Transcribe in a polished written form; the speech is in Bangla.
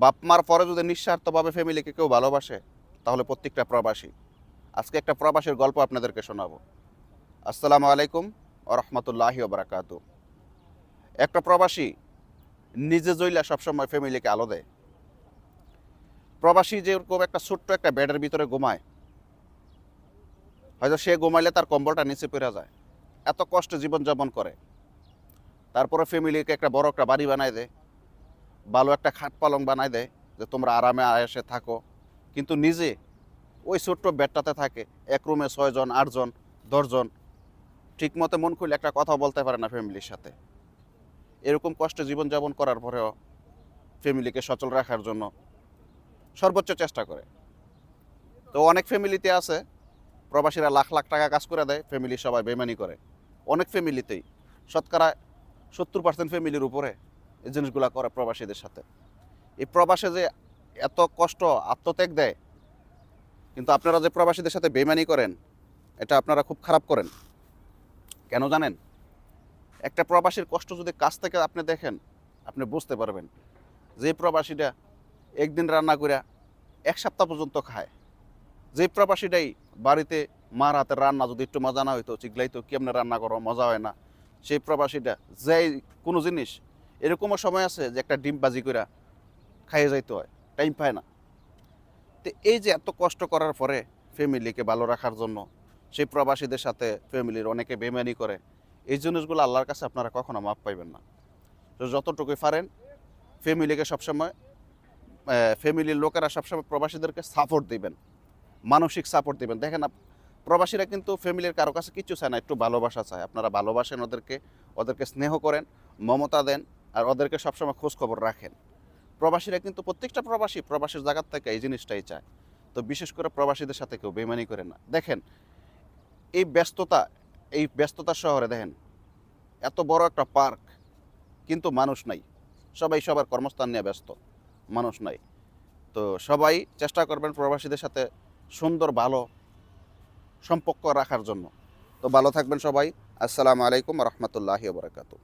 বাপ মার পরে যদি নিঃস্বার্থভাবে ফ্যামিলিকে কেউ ভালোবাসে তাহলে প্রত্যেকটা প্রবাসী। আজকে একটা প্রবাসীর গল্প আপনাদেরকে শোনাবো। আসসালামু আলাইকুম ও রহমতুল্লাহি ওবরাকাতু। একটা প্রবাসী নিজে জইলা সবসময় ফ্যামিলিকে আলো দেয়। প্রবাসী যেরকম একটা ছোট্ট একটা বেডের ভিতরে ঘুমায়, হয়তো সে ঘুমাইলে তার কম্বলটা নিচে পড়ে যায়, এত কষ্টে জীবনযাপন করে। তারপরে ফ্যামিলিকে একটা বড় একটা বাড়ি বানায় দেয়, ভালো একটা খাট পালং বানায় দেয় যে তোমরা আরামে আয়েসে থাকো, কিন্তু নিজে ওই ছোট্ট বেডটাতে থাকে। এক রুমে 6 জন 8 জন 10 জন, ঠিকমতো মন খুলে একটা কথা বলতে পারে না ফ্যামিলির সাথে। এরকম কষ্টে জীবনযাপন করার পরেও ফ্যামিলিকে সচল রাখার জন্য সর্বোচ্চ চেষ্টা করে। তো অনেক ফ্যামিলিতে আছে প্রবাসীরা লাখ লাখ টাকা কাজ করে দেয়, ফ্যামিলি সবাই বেমানি করে। অনেক ফ্যামিলিতেই শতকরা 70% ফ্যামিলির উপরে এই জিনিসগুলো করে প্রবাসীদের সাথে। এই প্রবাসে যে এত কষ্ট আত্মত্যাগ দেয়, কিন্তু আপনারা যে প্রবাসীদের সাথে বেমানি করেন, এটা আপনারা খুব খারাপ করেন। কেন জানেন? একটা প্রবাসীর কষ্ট যদি কাছ থেকে আপনি দেখেন, আপনি বুঝতে পারবেন যে প্রবাসীটা একদিন রান্না করে 1 সপ্তাহ পর্যন্ত খায়। যে প্রবাসীটাই বাড়িতে মার হাতের রান্না যদি একটু মজা না হইতো, চিগলাইতো কেমনে রান্না করো, মজা হয় না, সেই প্রবাসীটা যেই কোনো জিনিস, এরকমও সময় আছে যে একটা ডিম বাজি করে খাইয়ে যাইতে হয়, টাইম পায় না। তো এই যে এত কষ্ট করার পরে ফ্যামিলিকে ভালো রাখার জন্য সেই প্রবাসীদের সাথে ফ্যামিলির অনেকে বেমানি করে, এই জিনিসগুলো আল্লাহর কাছে আপনারা কখনো মাপ পাইবেন না। তো যতটুকুই পারেন ফ্যামিলিকে সবসময়, ফ্যামিলির লোকেরা সবসময় প্রবাসীদেরকে সাপোর্ট দিবেন, মানসিক সাপোর্ট দিবেন। দেখেন প্রবাসীরা কিন্তু ফ্যামিলির কারো কাছে কিচ্ছু চায় না, একটু ভালোবাসা চায়। আপনারা ভালোবাসেন ওদেরকে, ওদেরকে স্নেহ করেন, মমতা দেন, আর ওদেরকে সবসময় খোঁজ খবর রাখেন। প্রবাসীরা কিন্তু প্রত্যেকটা প্রবাসীর জায়গার থেকে এই জিনিসটাই চায়। তো বিশেষ করে প্রবাসীদের সাথে কেউ বেমানি করে না। দেখেন এই ব্যস্ততা, এই ব্যস্ততার শহরে দেখেন এত বড় একটা পার্ক, কিন্তু মানুষ নাই। সবাই সবার কর্মস্থান নিয়ে ব্যস্ত, মানুষ নাই। তো সবাই চেষ্টা করবেন প্রবাসীদের সাথে সুন্দর ভালো সম্পর্ক রাখার জন্য। তো ভালো থাকবেন সবাই। আসসালামু আলাইকুম রহমতুল্লাহি ওবরাকাতু।